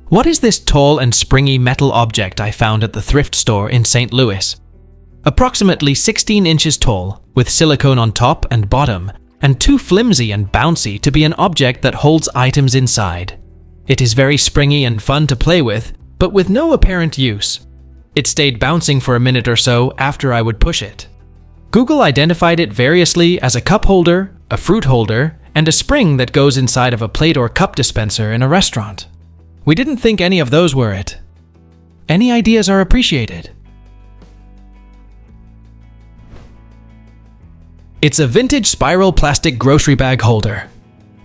What is this tall and springy metal object I found at the thrift store in St. Louis? Approximately 16 inches tall, with silicone on top and bottom, and too flimsy and bouncy to be an object that holds items inside. It is very springy and fun to play with, but with no apparent use. It stayed bouncing for a minute or so after I would push it. Google identified it variously as a cup holder, a fruit holder, and a spring that goes inside of a plate or cup dispenser in a restaurant. We didn't think any of those were it. Any ideas are appreciated. It's a vintage spiral plastic grocery bag holder.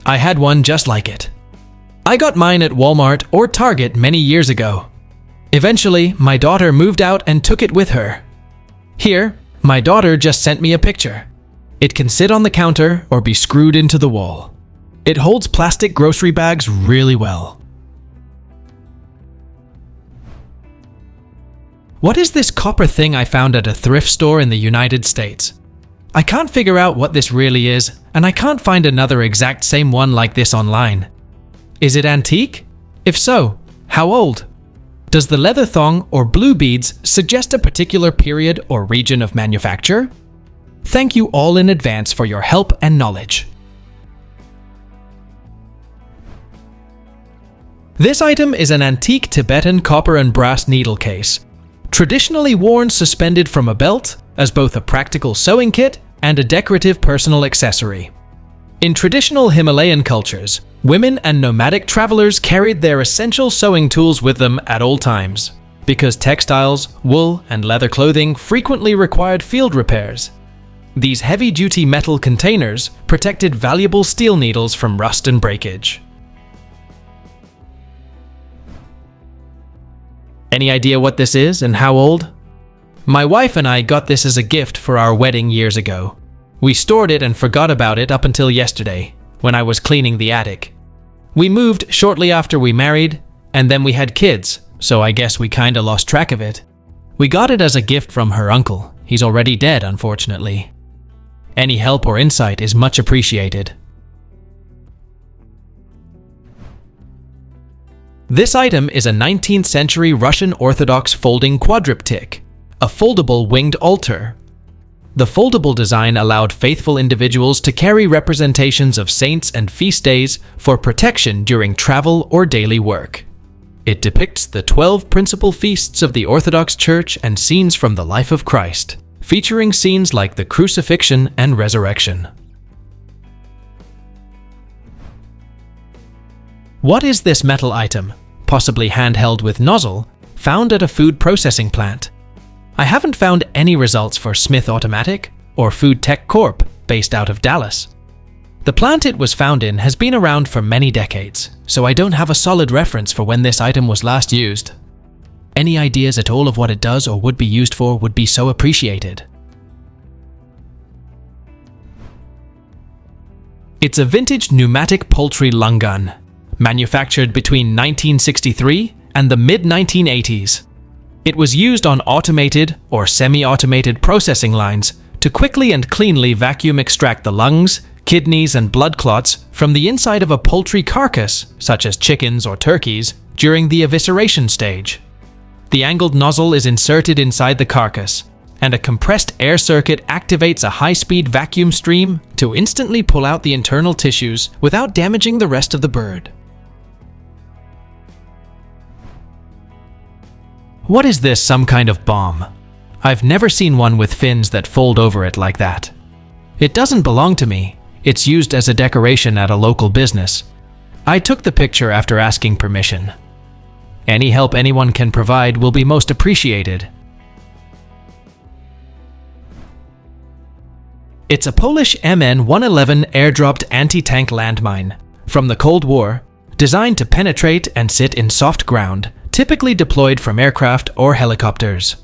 I had one just like it. I got mine at Walmart or Target many years ago. Eventually, my daughter moved out and took it with her. Here, my daughter just sent me a picture. It can sit on the counter or be screwed into the wall. It holds plastic grocery bags really well. What is this copper thing I found at a thrift store in the United States? I can't figure out what this really is, and I can't find another exact same one like this online. Is it antique? If so, how old? Does the leather thong or blue beads suggest a particular period or region of manufacture? Thank you all in advance for your help and knowledge. This item is an antique Tibetan copper and brass needle case, traditionally worn suspended from a belt as both a practical sewing kit and a decorative personal accessory. In traditional Himalayan cultures, women and nomadic travelers carried their essential sewing tools with them at all times, because textiles, wool, and leather clothing frequently required field repairs. These heavy-duty metal containers protected valuable steel needles from rust and breakage. Any idea what this is and how old? My wife and I got this as a gift for our wedding years ago. We stored it and forgot about it up until yesterday, when I was cleaning the attic. We moved shortly after we married, and then we had kids, so I guess we kinda lost track of it. We got it as a gift from her uncle. He's already dead, unfortunately. Any help or insight is much appreciated. This item is a 19th century Russian Orthodox folding quadriptych, a foldable winged altar. The foldable design allowed faithful individuals to carry representations of saints and feast days for protection during travel or daily work. It depicts the 12 principal feasts of the Orthodox Church and scenes from the life of Christ, featuring scenes like the crucifixion and resurrection. What is this metal item, possibly handheld with nozzle, found at a food processing plant? I haven't found any results for Smith Automatic or Food Tech Corp, based out of Dallas. The plant it was found in has been around for many decades, so I don't have a solid reference for when this item was last used. Any ideas at all of what it does or would be used for would be so appreciated. It's a vintage pneumatic poultry lung gun, manufactured between 1963 and the mid-1980s. It was used on automated or semi-automated processing lines to quickly and cleanly vacuum extract the lungs, kidneys, and blood clots from the inside of a poultry carcass, such as chickens or turkeys, during the evisceration stage. The angled nozzle is inserted inside the carcass, and a compressed air circuit activates a high-speed vacuum stream to instantly pull out the internal tissues without damaging the rest of the bird. What is this, some kind of bomb? I've never seen one with fins that fold over it like that. It doesn't belong to me. It's used as a decoration at a local business. I took the picture after asking permission. Any help anyone can provide will be most appreciated. It's a Polish MN-111 airdropped anti-tank landmine from the Cold War, designed to penetrate and sit in soft ground, typically deployed from aircraft or helicopters.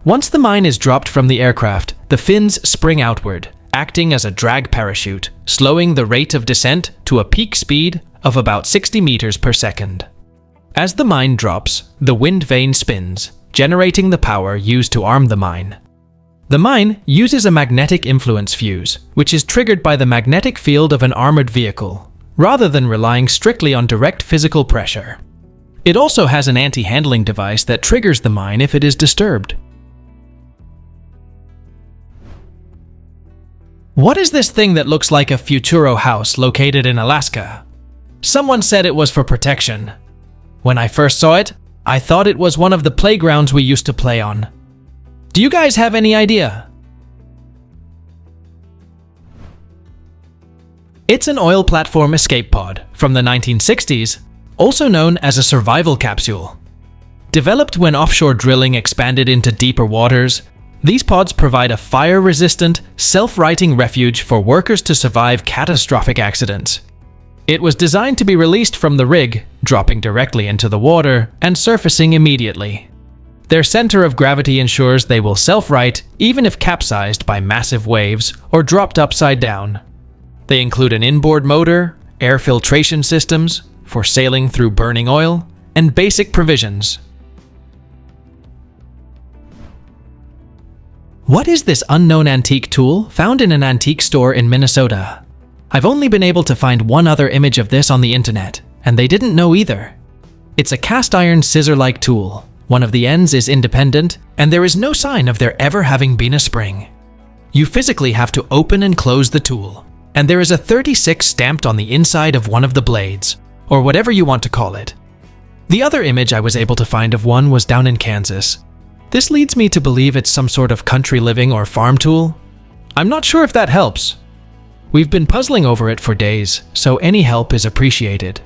Once the mine is dropped from the aircraft, the fins spring outward, acting as a drag parachute, slowing the rate of descent to a peak speed of about 60 meters per second. As the mine drops, the wind vane spins, generating the power used to arm the mine. The mine uses a magnetic influence fuse, which is triggered by the magnetic field of an armored vehicle, rather than relying strictly on direct physical pressure. It also has an anti-handling device that triggers the mine if it is disturbed. What is this thing that looks like a Futuro house located in Alaska? Someone said it was for protection. When I first saw it, I thought it was one of the playgrounds we used to play on. Do you guys have any idea? It's an oil platform escape pod from the 1960s, also known as a survival capsule. Developed when offshore drilling expanded into deeper waters, these pods provide a fire-resistant, self-righting refuge for workers to survive catastrophic accidents. It was designed to be released from the rig, dropping directly into the water and surfacing immediately. Their center of gravity ensures they will self-right even if capsized by massive waves or dropped upside down. They include an inboard motor, air filtration systems for sailing through burning oil, and basic provisions. What is this unknown antique tool found in an antique store in Minnesota? I've only been able to find one other image of this on the internet, and they didn't know either. It's a cast iron scissor-like tool. One of the ends is independent, and there is no sign of there ever having been a spring. You physically have to open and close the tool, and there is a 36 stamped on the inside of one of the blades, or whatever you want to call it. The other image I was able to find of one was down in Kansas. This leads me to believe it's some sort of country living or farm tool. I'm not sure if that helps. We've been puzzling over it for days, so any help is appreciated.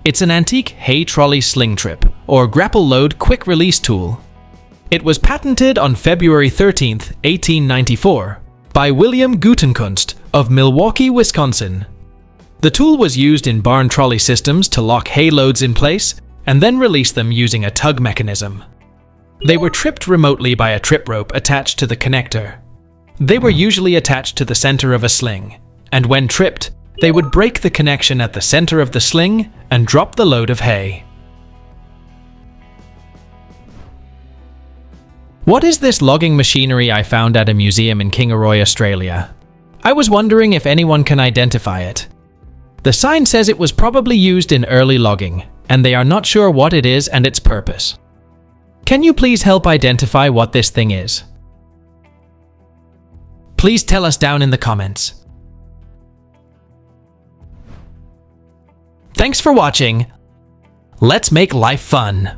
It's an antique hay trolley sling trip, or grapple load quick release tool. It was patented on February 13, 1894, by William Gutenkunst of Milwaukee, Wisconsin. The tool was used in barn trolley systems to lock hay loads in place and then release them using a tug mechanism. They were tripped remotely by a trip rope attached to the connector. They were usually attached to the center of a sling, and when tripped, they would break the connection at the center of the sling and drop the load of hay. What is this logging machinery I found at a museum in Kingaroy, Australia? I was wondering if anyone can identify it. The sign says it was probably used in early logging, and they are not sure what it is and its purpose. Can you please help identify what this thing is? Please tell us down in the comments. Thanks for watching. Let's make life fun.